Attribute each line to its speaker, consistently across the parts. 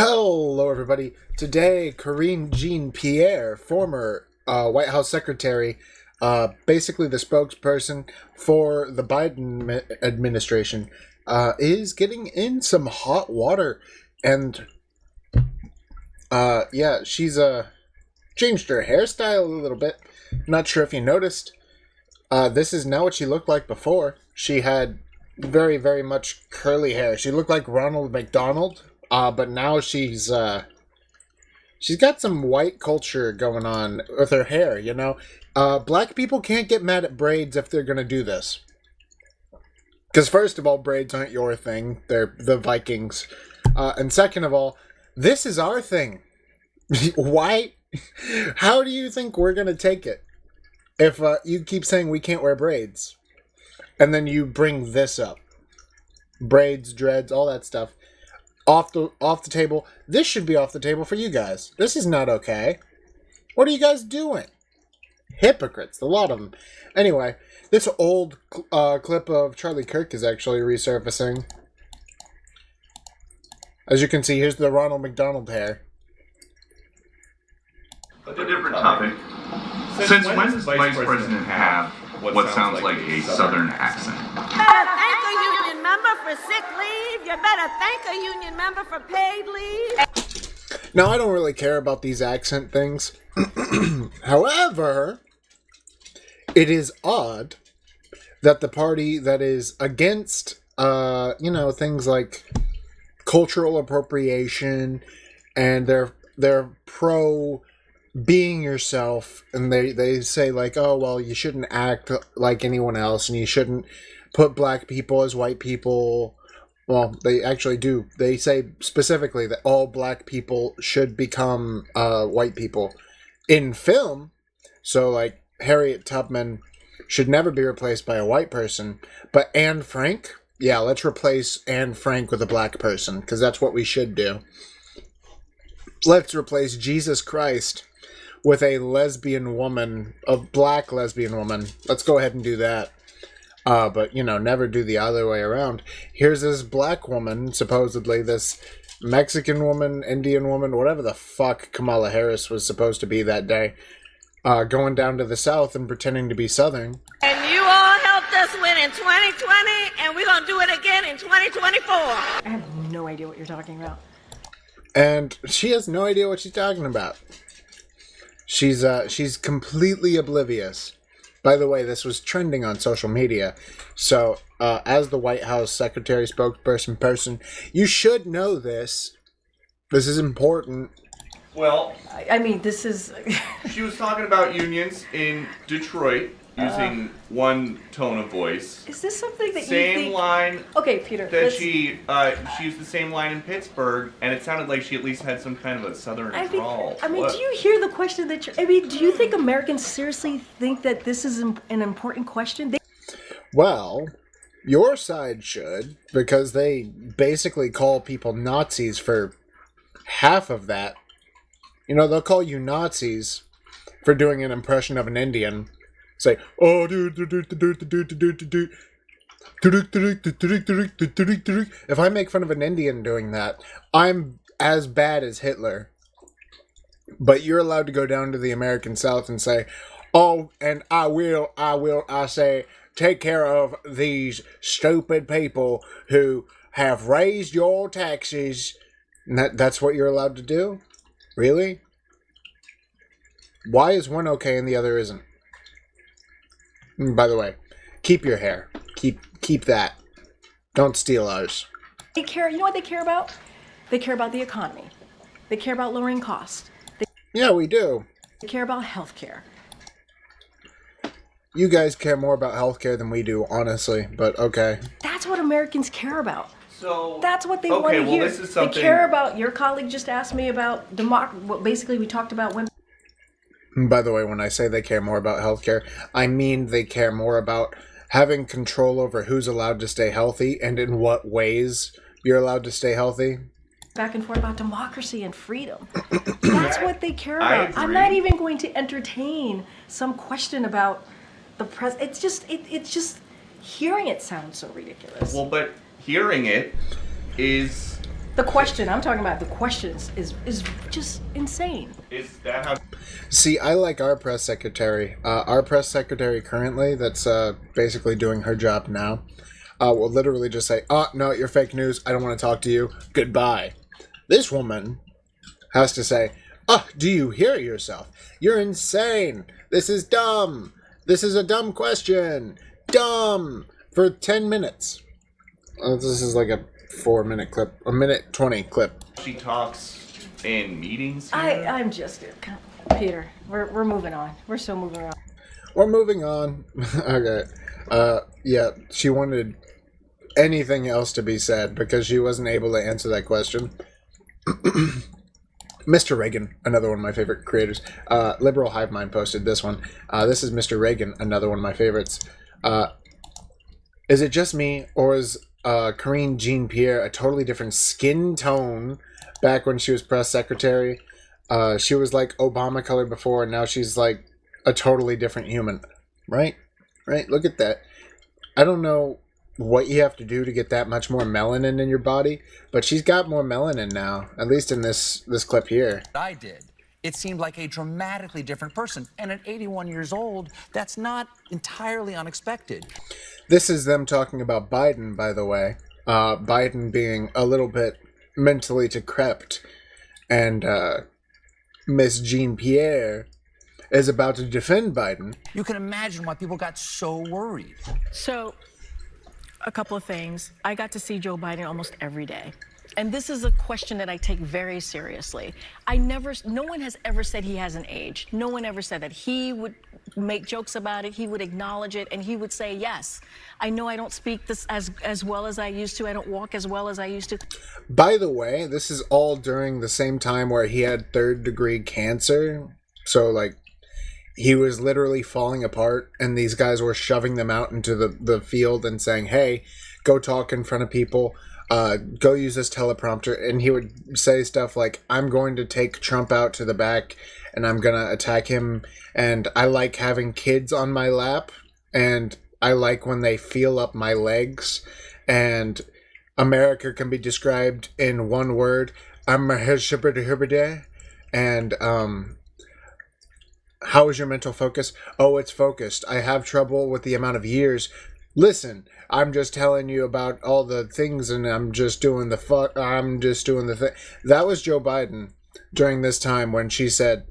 Speaker 1: Hello, everybody. Today, Karine Jeanne Pierre, former White House secretary, basically the spokesperson for the Biden administration, is getting in some hot water. And, yeah, she's changed her hairstyle a little bit. Not sure if you noticed. This is now what she looked like before. She had very, very much curly hair. She looked like Ronald McDonald. But now she's got some white culture going on with her hair, you know? Black people can't get mad at braids if they're gonna do this. Because first of all, braids aren't your thing. They're the Vikings. And second of all, this is our thing. Why? How do you think we're gonna take it? If you keep saying we can't wear braids, and then you bring this up. Braids, dreads, all that stuff. Off the table. This should be off the table for you guys. This is not okay. What are you guys doing? Hypocrites, a lot of them. Anyway, this old clip of Charlie Kirk is actually resurfacing. As you can see, here's the Ronald McDonald hair.
Speaker 2: A different topic. Since when does Vice President have what sounds like a Southern accent?
Speaker 3: Thank a union member for sick leave. You better thank a union member for paid leave.
Speaker 1: Now, I don't really care about these accent things. However, it is odd that the party that is against, things like cultural appropriation, and they're pro being yourself, and they say like, oh, well, you shouldn't act like anyone else, and you shouldn't put black people as white people. Well, they actually do. They say specifically that all black people should become white people in film. So, like, Harriet Tubman should never be replaced by a white person. But Anne Frank? Yeah, let's replace Anne Frank with a black person, because that's what we should do. Let's replace Jesus Christ with a lesbian woman, a black lesbian woman. Let's go ahead and do that. But, never do the other way around. Here's this black woman, supposedly this Mexican woman, Indian woman, whatever the fuck Kamala Harris was supposed to be that day, going down to the South and pretending to be Southern.
Speaker 3: And you all helped us win in 2020, and we're going to do it again in 2024.
Speaker 4: I have no idea what you're talking about.
Speaker 1: And she has no idea what she's talking about. She's completely oblivious. By the way, this was trending on social media. So, as the White House secretary, spokesperson person, you should know this. This is important.
Speaker 2: Well,
Speaker 4: I mean, this is...
Speaker 2: she was talking about unions in Detroit using one tone of voice.
Speaker 4: Is this something that
Speaker 2: same
Speaker 4: you think...
Speaker 2: line.
Speaker 4: Okay, Peter.
Speaker 2: That she used the same line in Pittsburgh, and it sounded like she at least had some kind of a Southern drawl.
Speaker 4: I mean, do you hear the question that you're... I mean, do you think Americans seriously think that this is an important question?
Speaker 1: Well, your side should, because they basically call people Nazis for half of that. They'll call you Nazis for doing an impression of an Indian. Say, oh, if I make fun of an Indian doing that, I'm as bad as Hitler. But you're allowed to go down to the American South and say, oh, and I say, take care of these stupid people who have raised your taxes. And that's what you're allowed to do? Really? Why is one okay and the other isn't? By the way, keep your hair. Keep that. Don't steal ours.
Speaker 4: They care. You know what they care about? They care about the economy. They care about lowering costs.
Speaker 1: Yeah, we do.
Speaker 4: They care about healthcare.
Speaker 1: You guys care more about healthcare than we do, honestly, but okay.
Speaker 4: That's what Americans care about.
Speaker 2: So
Speaker 4: that's what they want to hear.
Speaker 2: This is something...
Speaker 4: They care about... Your colleague just asked me about basically we talked about women.
Speaker 1: By the way, when I say they care more about healthcare, I mean they care more about having control over who's allowed to stay healthy and in what ways you're allowed to stay healthy.
Speaker 4: Back and forth about democracy and freedom. That's what they care about. I'm not even going to entertain some question about the it's just hearing it sounds so ridiculous.
Speaker 2: Well, but hearing it is
Speaker 4: The question, I'm talking about the questions, is just insane.
Speaker 2: Is that how?
Speaker 1: See, I like our press secretary. Our press secretary currently, that's basically doing her job now, will literally just say, "Oh, no, you're fake news. I don't want to talk to you. Goodbye." This woman has to say, "Oh, do you hear yourself? You're insane. This is dumb. This is a dumb question. Dumb." For 10 minutes. This is like a 4-minute clip, a minute 20 clip.
Speaker 2: She talks in meetings here?
Speaker 4: I'm just Peter. We're moving on. We're still moving on.
Speaker 1: We're moving on. Okay. Yeah, she wanted anything else to be said because she wasn't able to answer that question. Mr. Reagan, another one of my favorite creators. Liberal Hive Mind posted this one. This is Mr. Reagan, another one of my favorites. Is it just me, or is Karine Jeanne Pierre a totally different skin tone back when she was press secretary? She was like Obama color before, and now she's like a totally different human. Right? Right? Look at that. I don't know what you have to do to get that much more melanin in your body, but she's got more melanin now, at least in this clip here.
Speaker 5: I did. It seemed like a dramatically different person. And at 81 years old, that's not entirely unexpected.
Speaker 1: This is them talking about Biden, by the way. Biden being a little bit mentally decrepit. And Miss Jeanne Pierre is about to defend Biden.
Speaker 5: You can imagine why people got so worried.
Speaker 6: So, a couple of things. I got to see Joe Biden almost every day. And this is a question that I take very seriously. No one has ever said he hasn't aged. No one ever said that. He would make jokes about it, he would acknowledge it, and he would say, yes, I know I don't speak this as well as I used to, I don't walk as well as I used to.
Speaker 1: By the way, this is all during the same time where he had 3rd-degree cancer. So, like, he was literally falling apart, and these guys were shoving them out into the field and saying, hey, go talk in front of people. Go use this teleprompter. And he would say stuff like, I'm going to take Trump out to the back and I'm going to attack him. And I like having kids on my lap. And I like when they feel up my legs. And America can be described in one word. I'm a hishibidi. And, how is your mental focus? Oh, it's focused. I have trouble with the amount of years. Listen, I'm just telling you about all the things, and I'm just doing the thing. That was Joe Biden during this time when she said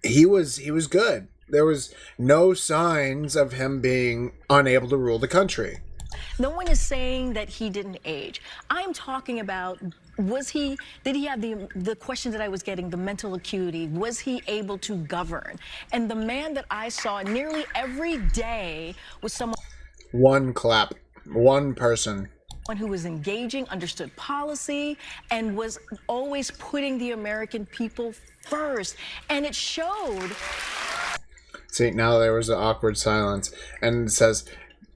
Speaker 1: he was good. There was no signs of him being unable to rule the country.
Speaker 6: No one is saying that he didn't age. I'm talking about, did he have the question that I was getting, the mental acuity? Was he able to govern? And the man that I saw nearly every day was someone.
Speaker 1: One clap. One person.
Speaker 6: Who was engaging, understood policy, and was always putting the American people first. And it showed.
Speaker 1: See, now there was an awkward silence. And it says,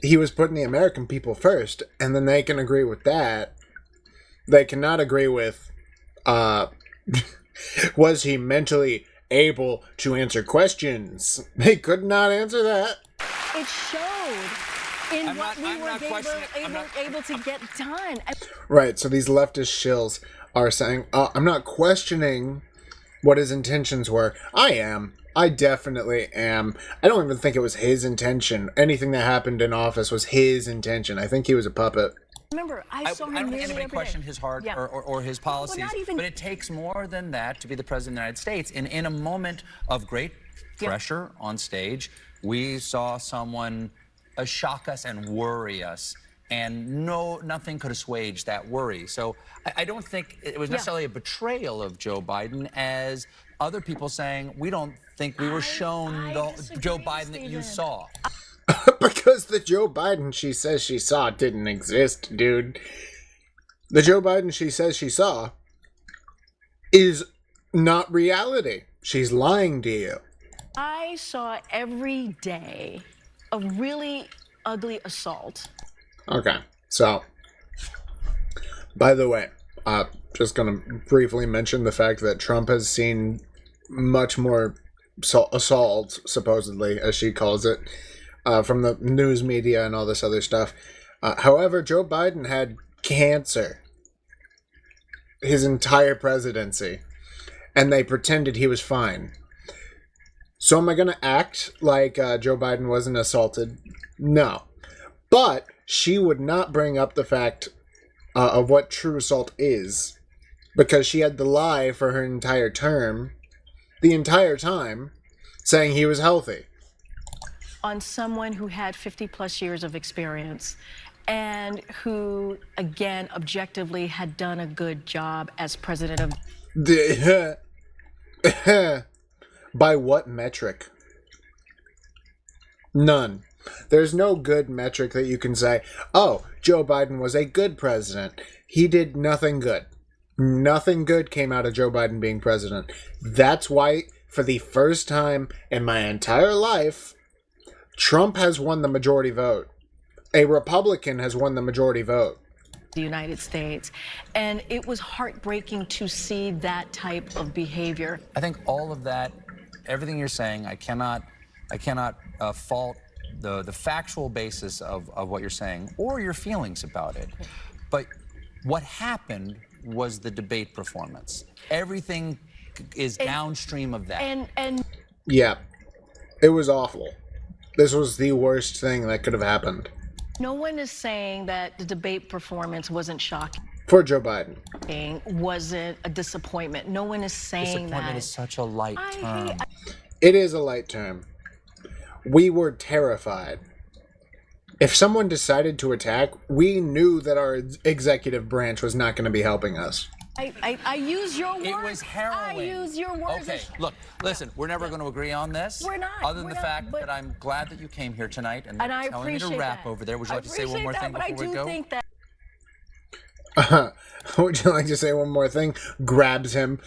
Speaker 1: he was putting the American people first. And then they can agree with that. They cannot agree with, was he mentally able to answer questions? They could not answer that.
Speaker 6: It showed. In what we were able to get done.
Speaker 1: Right, so these leftist shills are saying, I'm not questioning what his intentions were. I am. I definitely am. I don't even think it was his intention. Anything that happened in office was his intention. I think he was a puppet.
Speaker 6: Remember, I saw him
Speaker 5: I don't
Speaker 6: nearly
Speaker 5: think anybody
Speaker 6: every
Speaker 5: questioned
Speaker 6: day.
Speaker 5: his heart or his policies, but it takes more than that to be the president of the United States. And in a moment of great pressure on stage, we saw someone shock us and worry us, and nothing could assuage that worry. So I don't think it was necessarily a betrayal of Joe Biden, as other people saying, we don't think we were shown the Joe Biden that you saw.
Speaker 1: Because the Joe Biden she says she saw didn't exist, dude. The Joe Biden she says she saw is not reality. She's lying to you.
Speaker 6: I saw every day a really ugly assault.
Speaker 1: Okay, so, by the way, just going to briefly mention the fact that Trump has seen much more assault, supposedly, as she calls it, from the news media and all this other stuff. However, Joe Biden had cancer. his entire presidency, and they pretended he was fine. So am I going to act like Joe Biden wasn't assaulted? No. But she would not bring up the fact of what true assault is, because she had to lie for her entire term, the entire time, saying he was healthy.
Speaker 6: On someone who had 50 plus years of experience and who, again, objectively had done a good job as president of...
Speaker 1: By what metric? None. There's no good metric that you can say, oh, Joe Biden was a good president. He did nothing good. Nothing good came out of Joe Biden being president. That's why, for the first time in my entire life, Trump has won the majority vote. A Republican has won the majority vote.
Speaker 6: The United States. And it was heartbreaking to see that type of behavior.
Speaker 5: I think all of that, everything you're saying, I cannot fault the factual basis of what you're saying or your feelings about it. But what happened was the debate performance. Everything is downstream of that.
Speaker 6: And
Speaker 1: yeah, it was awful. This was the worst thing that could have happened.
Speaker 6: No one is saying that the debate performance wasn't shocking.
Speaker 1: For Joe Biden.
Speaker 6: Wasn't a disappointment. No one is saying that.
Speaker 5: Disappointment is such a light term.
Speaker 1: It is a light term. We were terrified. If someone decided to attack, we knew that our executive branch was not going to be helping us.
Speaker 6: I use your words.
Speaker 5: It was harrowing.
Speaker 6: I use your words.
Speaker 5: Okay, look, listen, we're never going to agree on this.
Speaker 6: We're not.
Speaker 5: Other than the fact that I'm glad that you came here tonight and
Speaker 6: I
Speaker 5: telling me to
Speaker 6: appreciate
Speaker 5: wap
Speaker 6: that.
Speaker 5: over there. Would you like to say one more thing before we go?
Speaker 6: Think that
Speaker 1: would you like to say one more thing? Grabs him.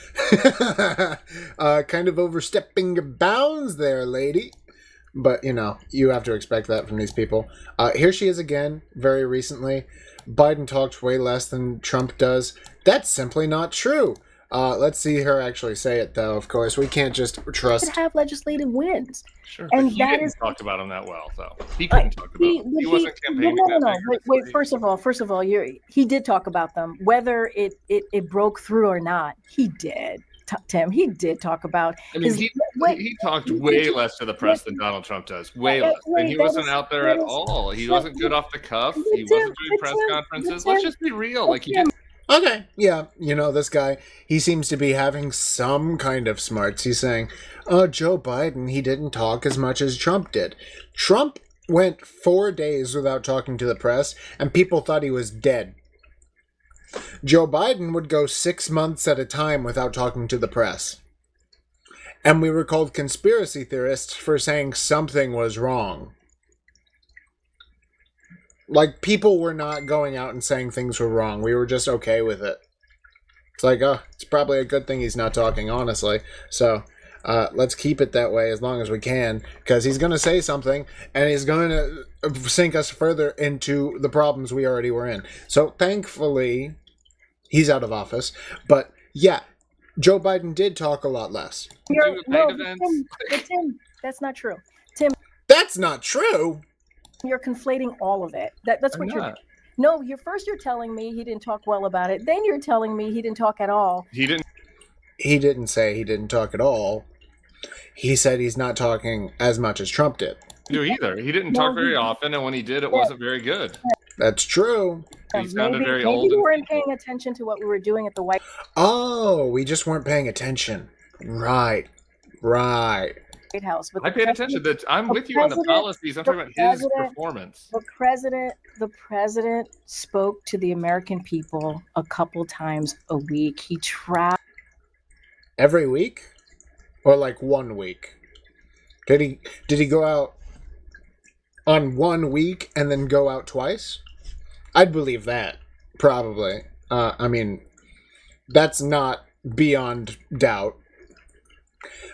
Speaker 1: Kind of overstepping your bounds there, lady. But, you know, you have to expect that from these people. Here she is again, very recently. Biden talks way less than Trump does. That's simply not true. Let's see her actually say it, though, of course. We can't just trust...
Speaker 7: Could have legislative wins.
Speaker 8: Sure,
Speaker 7: and
Speaker 8: but he
Speaker 7: that
Speaker 8: didn't
Speaker 7: is
Speaker 8: talk about him that well, though. He couldn't talk about them. He wasn't campaigning that
Speaker 7: No. Wait, first of all, he did talk about them. Whether it broke through or not, he did. Tim, he did talk about.
Speaker 8: I mean, he talked way less to the press than Donald Trump does. Way less. And he wasn't out there at all. He wasn't good off the cuff. He wasn't doing press conferences. Let's just be real. Like, he didn't.
Speaker 1: Okay, yeah, you know, this guy, he seems to be having some kind of smarts. He's saying, Joe Biden, he didn't talk as much as Trump did. Trump went 4 days without talking to the press, and people thought he was dead. Joe Biden would go 6 months at a time without talking to the press. And we were called conspiracy theorists for saying something was wrong. Like, people were not going out and saying things were wrong. We were just okay with it. It's like, it's probably a good thing he's not talking, honestly. So, let's keep it that way as long as we can, because he's going to say something, and he's going to sink us further into the problems we already were in. So, thankfully, he's out of office. But, yeah, Joe Biden did talk a lot less.
Speaker 7: Tim, that's not true. Tim,
Speaker 1: that's not true.
Speaker 7: You're conflating all of it. That's what you're doing. No, you're telling me he didn't talk well about it. Then you're telling me he didn't talk at all.
Speaker 8: He didn't.
Speaker 1: He didn't say he didn't talk at all. He said he's not talking as much as Trump did.
Speaker 8: No, either. He didn't talk very often, and when he did, it wasn't very good.
Speaker 1: That's true.
Speaker 8: He sounded very
Speaker 7: old. Maybe we weren't paying
Speaker 8: painful.
Speaker 7: attention to what we were doing at the White House.
Speaker 1: Oh, we just weren't paying attention. Right.
Speaker 7: House. But
Speaker 8: I paid attention. I'm with you on the policies. I'm talking about his performance.
Speaker 7: The president spoke to the American people a couple times a week. He traveled
Speaker 1: every week, or like 1 week. Did he go out on 1 week and then go out twice? I'd believe that, probably. I mean, that's not beyond doubt.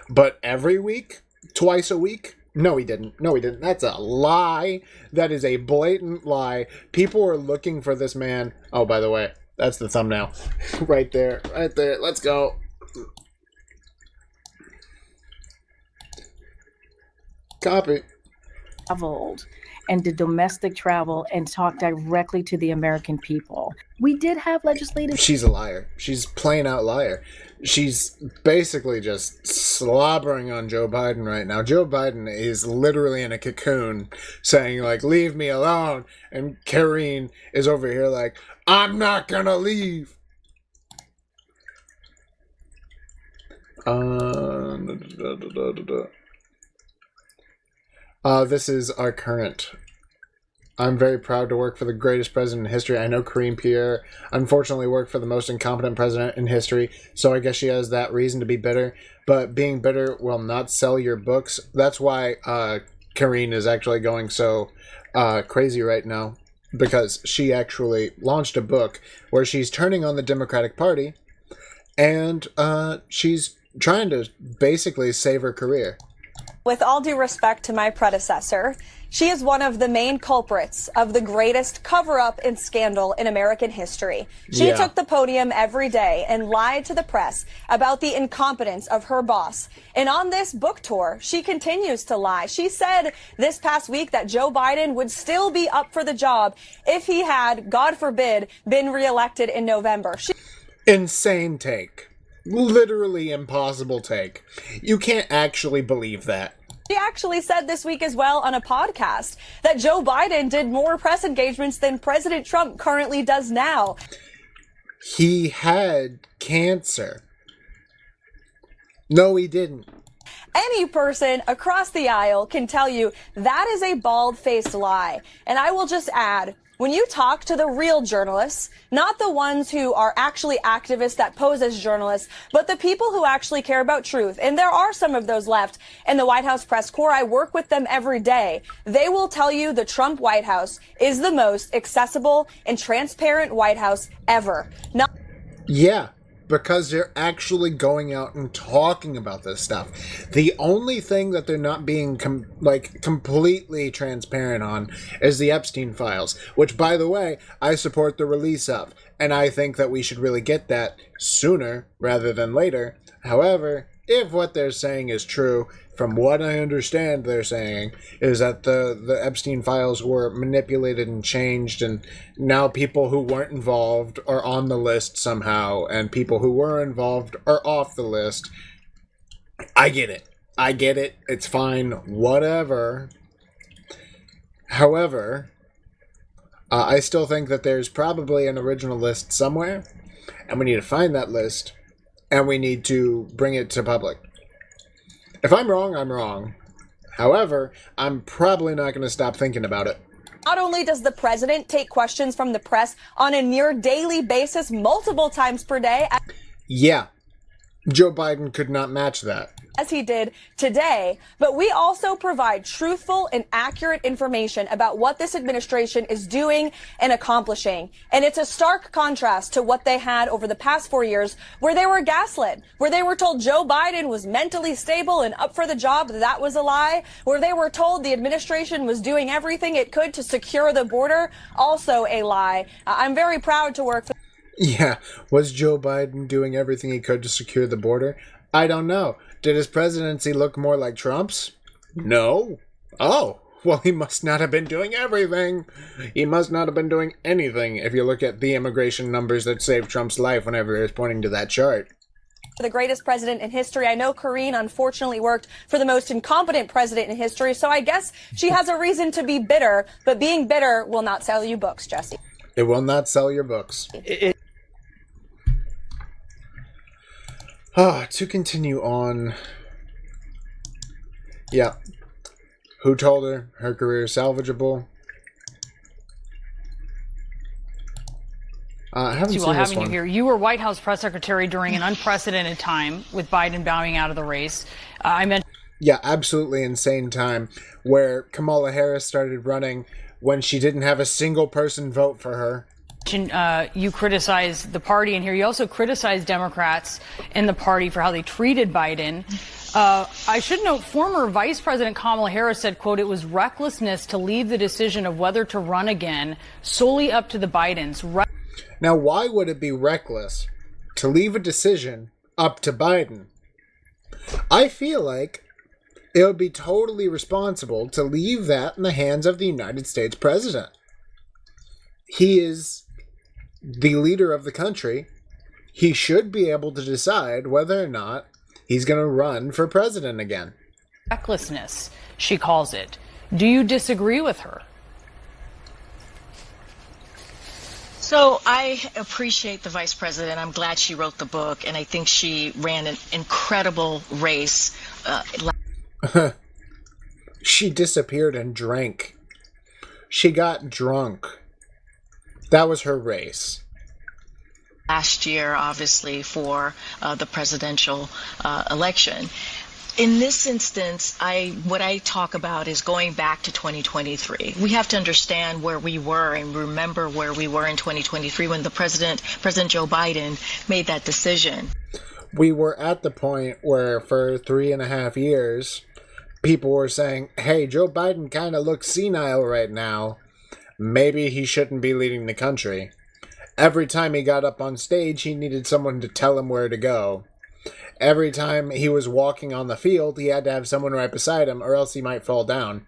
Speaker 1: But every week? Twice a week? No, he didn't. That's a lie. That is a blatant lie. People are looking for this man. Oh, by the way, that's the thumbnail. Right there. Let's go. Copy.
Speaker 7: Traveled. and did domestic travel and talked directly to the American people. We did have legislative...
Speaker 1: She's a liar. She's plain out liar. She's basically just slobbering on Joe Biden right now. Joe Biden is literally in a cocoon saying, like, leave me alone. And Karine is over here like, I'm not gonna leave. This is our current. I'm very proud to work for the greatest president in history. I know Karine Pierre unfortunately worked for the most incompetent president in history, so I guess she has that reason to be bitter. But being bitter will not sell your books. That's why Karine is actually going so crazy right now, because she actually launched a book where she's turning on the Democratic Party, and she's trying to basically save her career.
Speaker 9: With all due respect to my predecessor, she is one of the main culprits of the greatest cover-up and scandal in American history. She took the podium every day and lied to the press about the incompetence of her boss. And on this book tour, she continues to lie. She said this past week that Joe Biden would still be up for the job if he had, God forbid, been reelected in November.
Speaker 1: Insane take. Literally impossible take. You can't actually believe that.
Speaker 9: She actually said this week as well on a podcast that Joe Biden did more press engagements than President Trump currently does now.
Speaker 1: He had cancer. No, he didn't.
Speaker 9: Any person across the aisle can tell you that is a bald-faced lie. And I will just add, when you talk to the real journalists, not the ones who are actually activists that pose as journalists, but the people who actually care about truth, and there are some of those left in the White House press corps, I work with them every day, they will tell you the Trump White House is the most accessible and transparent White House ever.
Speaker 1: Yeah, because they're actually going out and talking about this stuff. The only thing that they're not being completely transparent on is the Epstein files, which, by the way, I support the release of, and I think that we should really get that sooner rather than later. However, if what they're saying is true, from what I understand they're saying, is that the Epstein files were manipulated and changed, and now people who weren't involved are on the list somehow, and people who were involved are off the list. I get it. It's fine. Whatever. However, I still think that there's probably an original list somewhere, and we need to find that list, and we need to bring it to public. If I'm wrong, I'm wrong. However, I'm probably not going to stop thinking about it.
Speaker 9: Not only does the president take questions from the press on a near daily basis, multiple times per day.
Speaker 1: Yeah, Joe Biden could not match that.
Speaker 9: As he did today, but we also provide truthful and accurate information about what this administration is doing and accomplishing. And it's a stark contrast to what they had over the past 4 years, where they were gaslit, where they were told Joe Biden was mentally stable and up for the job. That was a lie. Where they were told the administration was doing everything it could to secure the border. Also a lie. I'm very proud to work for...
Speaker 1: Yeah, was Joe Biden doing everything he could to secure the border? I don't know. Did his presidency look more like Trump's? No. Oh, well, he must not have been doing everything. He must not have been doing anything if you look at the immigration numbers that saved Trump's life whenever he was pointing to that chart.
Speaker 9: The greatest president in history. I know Karine unfortunately worked for the most incompetent president in history, so I guess she has a reason to be bitter, but being bitter will not sell you books, Jesse.
Speaker 1: It will not sell your books. To continue on. Yeah. Who told her her career is salvageable? I haven't seen this one.
Speaker 10: You were White House press secretary during an unprecedented time with Biden bowing out of the race. I mentioned.
Speaker 1: Yeah, absolutely insane time where Kamala Harris started running when she didn't have a single person vote for her.
Speaker 10: You criticize the party in here. You also criticize Democrats in the party for how they treated Biden. I should note former Vice President Kamala Harris said, quote, it was recklessness to leave the decision of whether to run again solely up to the Bidens.
Speaker 1: Now, why would it be reckless to leave a decision up to Biden? I feel like it would be totally responsible to leave that in the hands of the United States president. He is the leader of the country. He should be able to decide whether or not he's going to run for president again.
Speaker 10: Recklessness, she calls it. Do you disagree with her?
Speaker 6: So I appreciate the vice president. I'm glad she wrote the book, and I think she ran an incredible race.
Speaker 1: She disappeared and drank. She got drunk. That was her race.
Speaker 6: Last year, obviously, for the presidential election. In this instance, what I talk about is going back to 2023. We have to understand where we were and remember where we were in 2023 when President Joe Biden made that decision.
Speaker 1: We were at the point where for 3.5 years, people were saying, hey, Joe Biden kind of looks senile right now. Maybe he shouldn't be leading the country. Every time he got up on stage, he needed someone to tell him where to go. Every time he was walking on the field, he had to have someone right beside him, or else he might fall down.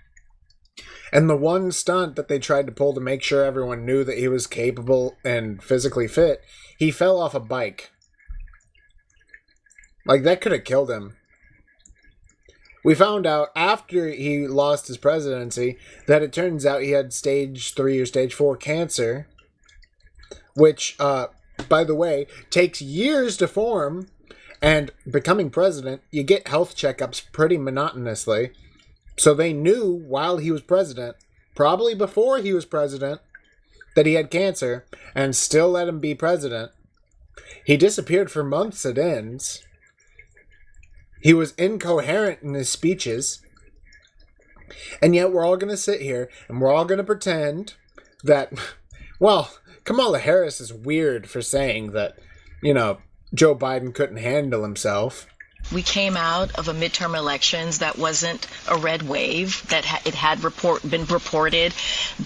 Speaker 1: And the one stunt that they tried to pull to make sure everyone knew that he was capable and physically fit, he fell off a bike. Like, that could have killed him. We found out after he lost his presidency that it turns out he had stage 3 or stage 4 cancer, which, by the way, takes years to form. And becoming president, you get health checkups pretty monotonously. So they knew while he was president, probably before he was president, that he had cancer, and still let him be president. He disappeared for months at ends. He was incoherent in his speeches. And yet we're all going to sit here and we're all going to pretend that, well, Kamala Harris is weird for saying that, Joe Biden couldn't handle himself.
Speaker 6: We came out of a midterm elections that wasn't a red wave, that it had been reported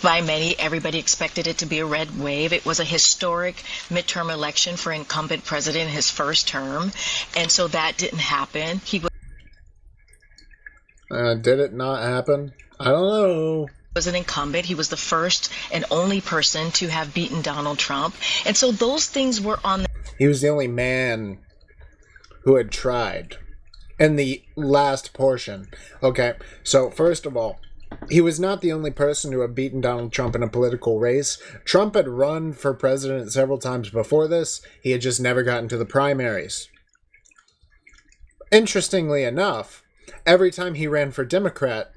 Speaker 6: by many. Everybody expected it to be a red wave. It was a historic midterm election for incumbent president in his first term, and so that didn't happen.
Speaker 1: Did it not happen? I don't know.
Speaker 6: Was an incumbent. He was the first and only person to have beaten Donald Trump, and so those things were on the...
Speaker 1: He was the only man who had tried in the last portion. Okay, so first of all, he was not the only person who had beaten Donald Trump in a political race. Trump had run for president several times before this. He had just never gotten to the primaries. Interestingly enough, every time he ran for Democrat,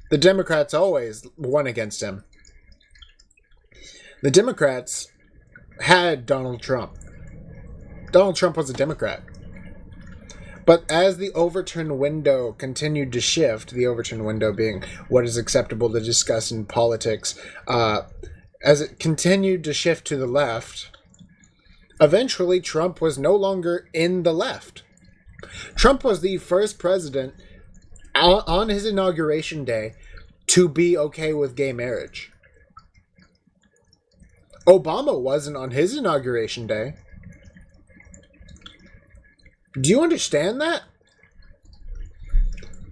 Speaker 1: the Democrats always won against him. The Democrats had Donald Trump. Donald Trump was a Democrat. But as the Overton window continued to shift, the Overton window being what is acceptable to discuss in politics, as it continued to shift to the left, eventually Trump was no longer in the left. Trump was the first president on his inauguration day to be okay with gay marriage. Obama wasn't on his inauguration day. Do you understand that?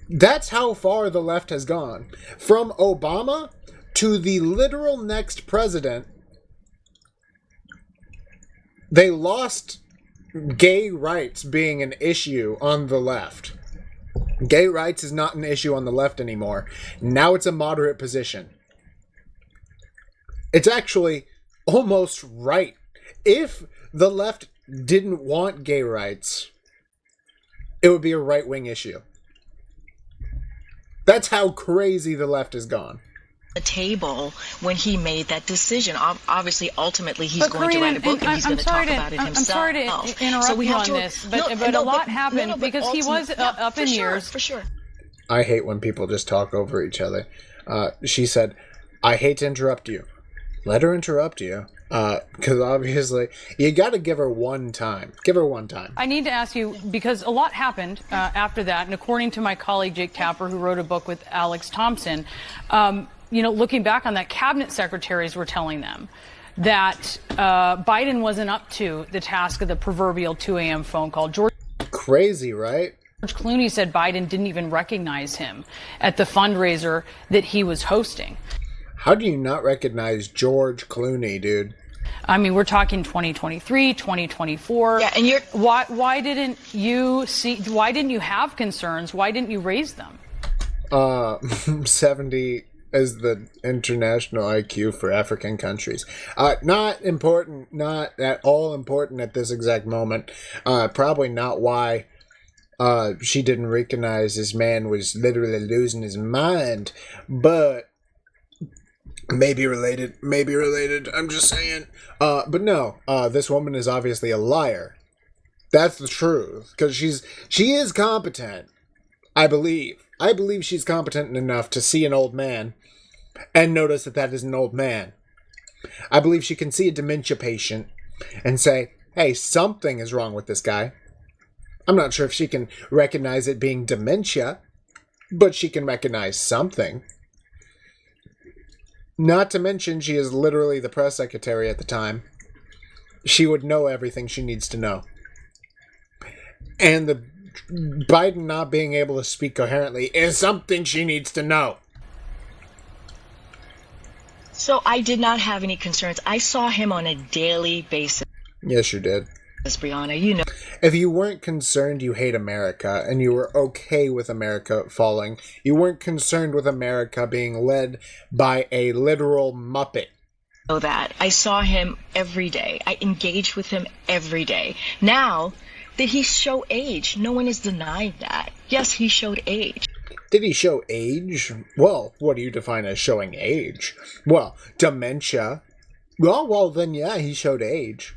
Speaker 1: That's how far the left has gone. From Obama to the literal next president, they lost gay rights being an issue on the left. Gay rights is not an issue on the left anymore. Now it's a moderate position. It's actually almost right. If the left didn't want gay rights, it would be a right-wing issue. That's how crazy the left has gone.
Speaker 6: The table when he made that decision. Obviously, ultimately, he's going to write a book and he's going to talk about it himself.
Speaker 10: I'm sorry to interrupt you on this, but a lot happened because he was up in years.
Speaker 6: For sure.
Speaker 1: I hate when people just talk over each other. She said, I hate to interrupt you. Let her interrupt you. Because obviously, you got to give her one time. Give her one time.
Speaker 10: I need to ask you, because a lot happened after that, and according to my colleague Jake Tapper, who wrote a book with Alex Thompson, looking back on that, cabinet secretaries were telling them that Biden wasn't up to the task of the proverbial 2 a.m. phone call.
Speaker 1: Crazy, right?
Speaker 10: George Clooney said Biden didn't even recognize him at the fundraiser that he was hosting.
Speaker 1: How do you not recognize George Clooney, dude?
Speaker 10: I mean, we're talking 2023, 2024.
Speaker 6: Yeah, and
Speaker 10: why didn't you have concerns? Why didn't you raise them?
Speaker 1: 70 is the international IQ for African countries. Not important, not at all important at this exact moment. Probably not why she didn't recognize this man was literally losing his mind, but maybe related, I'm just saying. But no, this woman is obviously a liar. That's the truth, because she is competent, I believe. I believe she's competent enough to see an old man and notice that is an old man. I believe she can see a dementia patient and say, hey, something is wrong with this guy. I'm not sure if she can recognize it being dementia, but she can recognize something. Not to mention, she is literally the press secretary at the time. She would know everything she needs to know. And the Biden not being able to speak coherently is something she needs to know.
Speaker 6: So I did not have any concerns. I saw him on a daily basis.
Speaker 1: Yes, you did.
Speaker 6: Brianna, you know.
Speaker 1: If you weren't concerned you hate America and you were okay with America falling, you weren't concerned with America being led by a literal Muppet.
Speaker 6: Know that. I saw him every day. I engaged with him every day. Now, did he show age? No one is denying that. Yes, he showed age.
Speaker 1: Did he show age? Well, what do you define as showing age? Well, dementia. Well, then yeah, he showed age.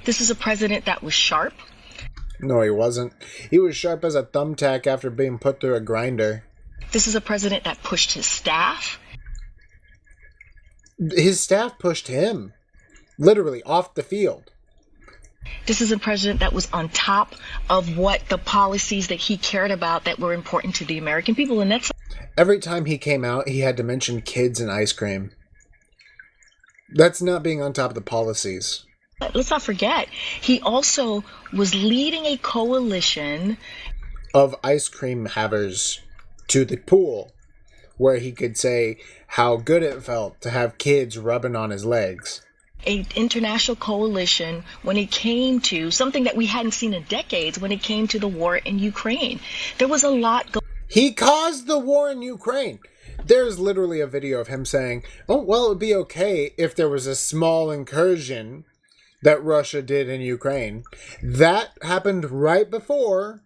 Speaker 6: This is a president that was sharp.
Speaker 1: No, he wasn't. He was sharp as a thumbtack after being put through a grinder.
Speaker 6: This is a president that pushed his staff.
Speaker 1: His staff pushed him. Literally, off the field.
Speaker 6: This is a president that was on top of what the policies that he cared about that were important to the American people, and that's...
Speaker 1: Every time he came out, he had to mention kids and ice cream. That's not being on top of the policies.
Speaker 6: Let's not forget, he also was leading a coalition
Speaker 1: of ice cream havers to the pool, where he could say how good it felt to have kids rubbing on his legs.
Speaker 6: An international coalition when it came to something that we hadn't seen in decades, when it came to the war in Ukraine. There was a lot going on.
Speaker 1: He caused the war in Ukraine. There's literally a video of him saying, oh, well, it would be okay if there was a small incursion that Russia did in Ukraine. That happened right before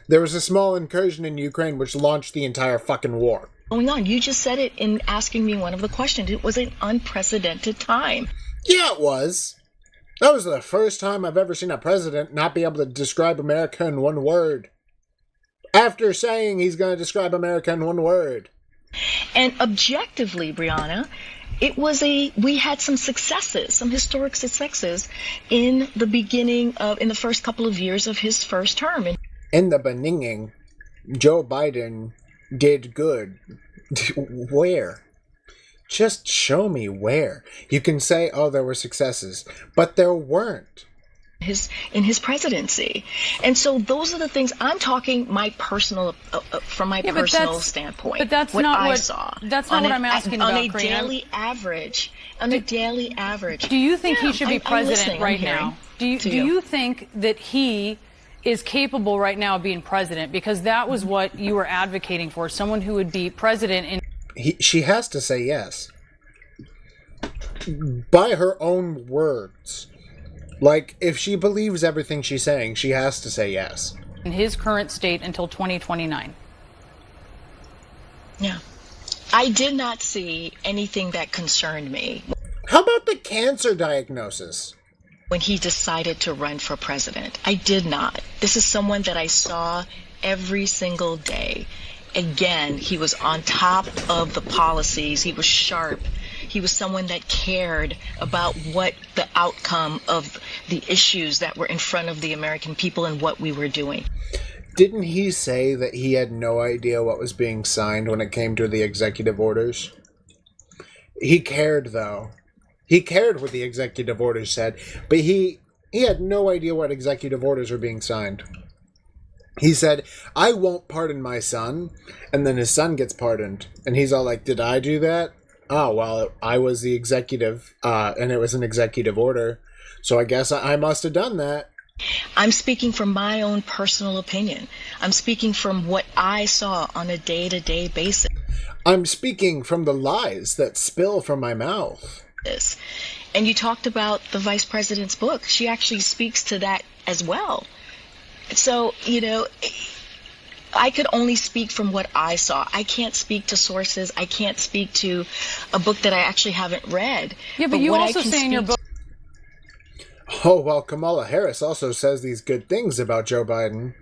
Speaker 1: there was a small incursion in Ukraine which launched the entire fucking war.
Speaker 6: Going on. You just said it in asking me one of the questions. It was an unprecedented time.
Speaker 1: Yeah, it was. That was the first time I've ever seen a president not be able to describe America in one word. After saying he's going to describe America in one word.
Speaker 6: And objectively, Brianna, we had some successes, some historic successes in the first couple of years of his first term.
Speaker 1: In the beginning, Joe Biden did good. Where? Just show me where. You can say, oh, there were successes, but there weren't.
Speaker 6: In his presidency. And so those are the things I'm talking my personal from my personal standpoint.
Speaker 10: But that's
Speaker 6: what
Speaker 10: not
Speaker 6: I
Speaker 10: what
Speaker 6: saw.
Speaker 10: That's not what I'm asking about,
Speaker 6: on a
Speaker 10: Karine.
Speaker 6: daily average. On a daily average.
Speaker 10: Do you think he should be president right
Speaker 6: now?
Speaker 10: now? Do you think that he is capable right now of being president? Because that was what you were advocating for, someone who would be president in...
Speaker 1: She has to say yes. By her own words. Like, if she believes everything she's saying, she has to say yes.
Speaker 10: In his current state until 2029.
Speaker 6: Yeah. I did not see anything that concerned me.
Speaker 1: How about the cancer diagnosis?
Speaker 6: When he decided to run for president, I did not. This is someone that I saw every single day. Again, he was on top of the policies. He was sharp. He was someone that cared about what the outcome of the issues that were in front of the American people and what we were doing.
Speaker 1: Didn't he say that he had no idea what was being signed when it came to the executive orders? He cared, though. He cared what the executive orders said, but he had no idea what executive orders were being signed. He said, I won't pardon my son. And then his son gets pardoned. And he's all like, did I do that? Oh, well, I was the executive, and it was an executive order. So I guess I must have done that.
Speaker 6: I'm speaking from my own personal opinion. I'm speaking from what I saw on a day-to-day basis.
Speaker 1: I'm speaking from the lies that spill from my mouth.
Speaker 6: And you talked about the vice president's book. She actually speaks to that as well. So, you know, I could only speak from what I saw. I can't speak to sources. I can't speak to a book that I actually haven't read.
Speaker 10: Yeah, but you also say in your book...
Speaker 1: Oh, well, Kamala Harris also says these good things about Joe Biden.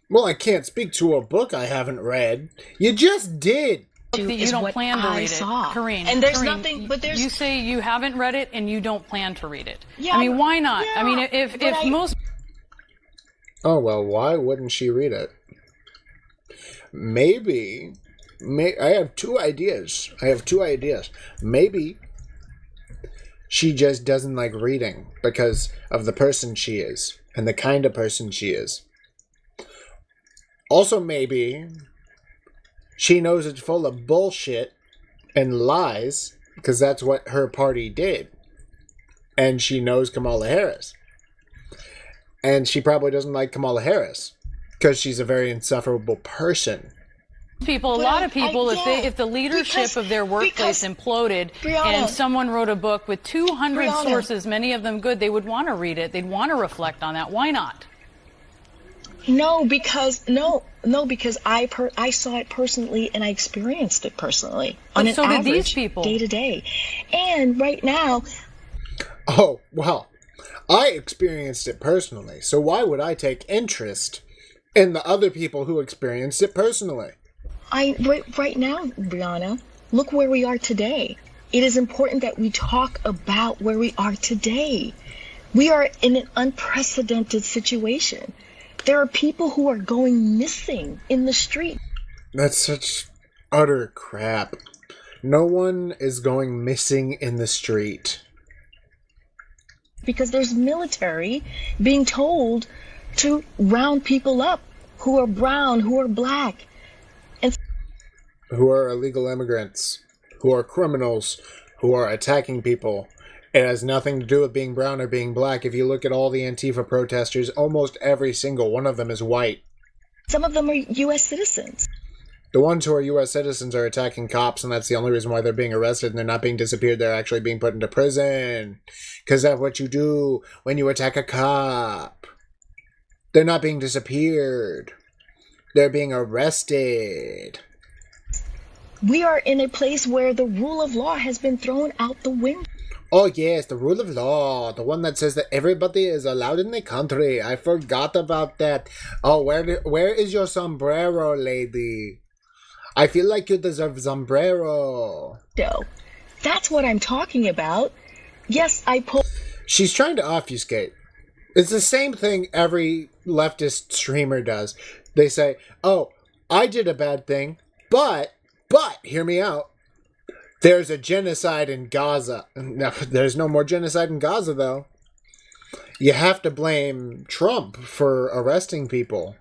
Speaker 1: Well, I can't speak to a book I haven't read. You just did.
Speaker 10: You don't plan to read it, Karine.
Speaker 6: And there's
Speaker 10: Karine,
Speaker 6: nothing, but there's...
Speaker 10: You say you haven't read it and you don't plan to read it.
Speaker 6: Yeah,
Speaker 10: I mean, why not?
Speaker 6: Yeah,
Speaker 10: I mean, if most...
Speaker 1: Oh, well, why wouldn't she read it? Maybe... I have two ideas. Maybe she just doesn't like reading because of the person she is and the kind of person she is. Also, maybe she knows it's full of bullshit and lies because that's what her party did. And she knows Kamala Harris. And she probably doesn't like Kamala Harris because she's a very insufferable person.
Speaker 10: A lot of people, if the leadership of their workplace imploded and someone wrote a book with 200 sources, many of them good, they would want to read it. They'd want to reflect on that. Why not?
Speaker 6: No, because I saw it personally and I experienced it personally on an
Speaker 10: so did
Speaker 6: average,
Speaker 10: these people,
Speaker 6: day to day. And right now,
Speaker 1: oh well, I experienced it personally. So why would I take interest in the other people who experienced it personally?
Speaker 6: Right now, Brianna, look where we are today. It is important that we talk about where we are today. We are in an unprecedented situation. There are people who are going missing in the street.
Speaker 1: That's such utter crap. No one is going missing in the street.
Speaker 6: Because there's military being told to round people up who are brown, who are black.
Speaker 1: Who are illegal immigrants, who are criminals, who are attacking people. It has nothing to do with being brown or being black. If you look at all the Antifa protesters, almost every single one of them is white.
Speaker 6: Some of them are U.S. citizens.
Speaker 1: The ones who are U.S. citizens are attacking cops, and that's the only reason why they're being arrested and they're not being disappeared. They're actually being put into prison. Because that's what you do when you attack a cop. They're not being disappeared. They're being arrested.
Speaker 6: We are in a place where the rule of law has been thrown out the window.
Speaker 1: Oh yes, the rule of law. The one that says that everybody is allowed in the country. I forgot about that. Oh, where is your sombrero, lady? I feel like you deserve sombrero.
Speaker 6: No, that's what I'm talking about. Yes, I pull...
Speaker 1: She's trying to obfuscate. It's the same thing every leftist streamer does. They say, oh, I did a bad thing, but, hear me out. There's a genocide in Gaza. No, there's no more genocide in Gaza, though. You have to blame Trump for arresting people.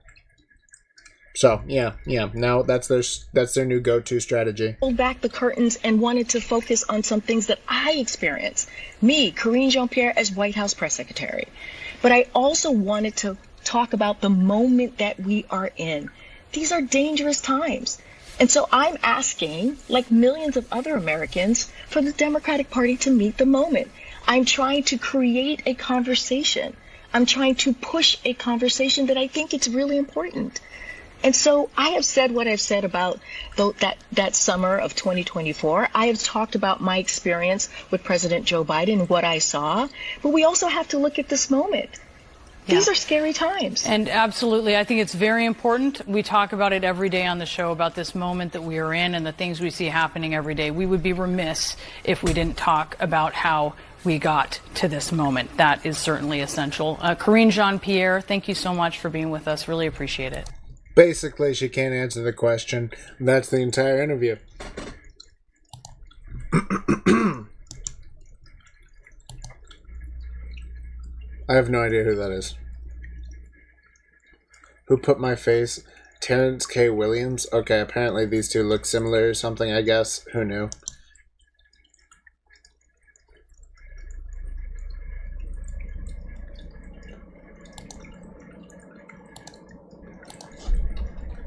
Speaker 1: So, yeah. Now that's their new go-to strategy.
Speaker 6: Pulled back the curtains and wanted to focus on some things that I experienced. Me, Karine Jeanne Pierre, as White House press secretary. But I also wanted to talk about the moment that we are in. These are dangerous times. And so I'm asking, like millions of other Americans, for the Democratic Party to meet the moment. I'm trying to create a conversation. I'm trying to push a conversation that I think it's really important. And so I have said what I've said about that summer of 2024. I have talked about my experience with President Joe Biden, what I saw. But we also have to look at this moment. These are scary times.
Speaker 10: And absolutely, I think it's very important. We talk about it every day on the show about this moment that we are in and the things we see happening every day. We would be remiss if we didn't talk about how we got to this moment. That is certainly essential. Karine Jeanne Pierre, thank you so much for being with us. Really appreciate it.
Speaker 1: Basically, she can't answer the question. That's the entire interview. I have no idea who that is. Who put my face? Terrence K. Williams? Okay, apparently these two look similar or something, I guess. Who knew?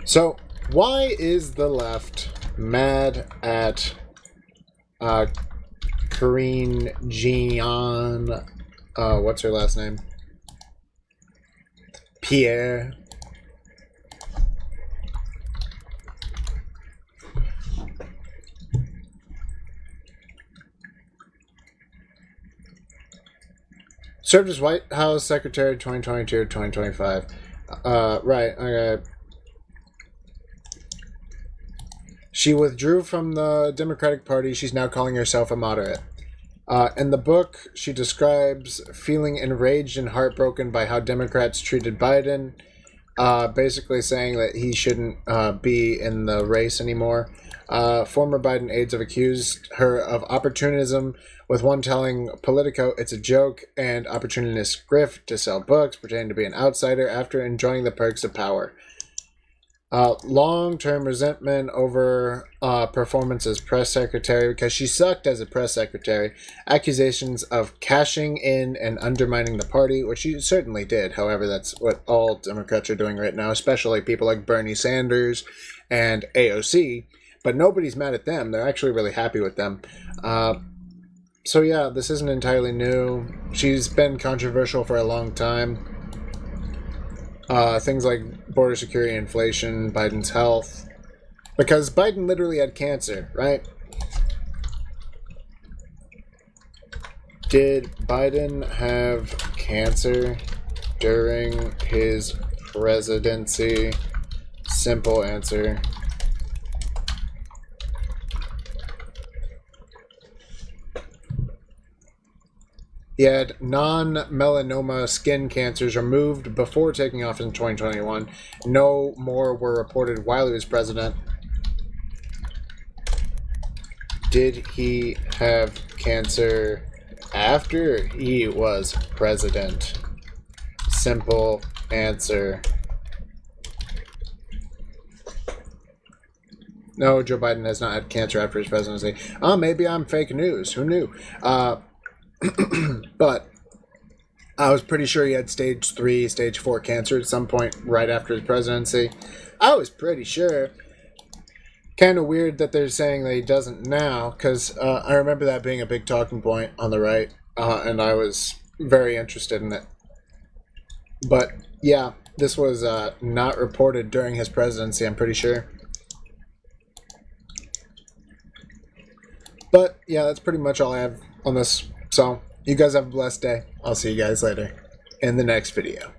Speaker 1: So, why is the left mad at Karine Jeanne, what's her last name? Pierre. Served as White House Secretary 2022-2025. Right, okay. She withdrew from the Democratic Party. She's now calling herself a moderate. In the book, she describes feeling enraged and heartbroken by how Democrats treated Biden, basically saying that he shouldn't be in the race anymore. Former Biden aides have accused her of opportunism, with one telling Politico it's a joke and opportunist grift to sell books, pretending to be an outsider after enjoying the perks of power. Long-term resentment over performance as press secretary, because she sucked as a press secretary. Accusations of cashing in and undermining the party, which she certainly did. However, that's what all Democrats are doing right now, especially people like Bernie Sanders and AOC. But nobody's mad at them. They're actually really happy with them. So yeah, this isn't entirely new. She's been controversial for a long time. Things like border security, inflation, Biden's health. Because Biden literally had cancer, right? Did Biden have cancer during his presidency? Simple answer. He had non-melanoma skin cancers removed before taking office in 2021. No more were reported while he was president. Did he have cancer after he was president? Simple answer. No, Joe Biden has not had cancer after his presidency. Oh, maybe I'm fake news. Who knew? But I was pretty sure he had stage 3, stage 4 cancer at some point right after his presidency. I was pretty sure. Kind of weird that they're saying that he doesn't now, because I remember that being a big talking point on the right, and I was very interested in it. But yeah, this was not reported during his presidency, I'm pretty sure. But yeah, that's pretty much all I have on this. So, you guys have a blessed day. I'll see you guys later in the next video.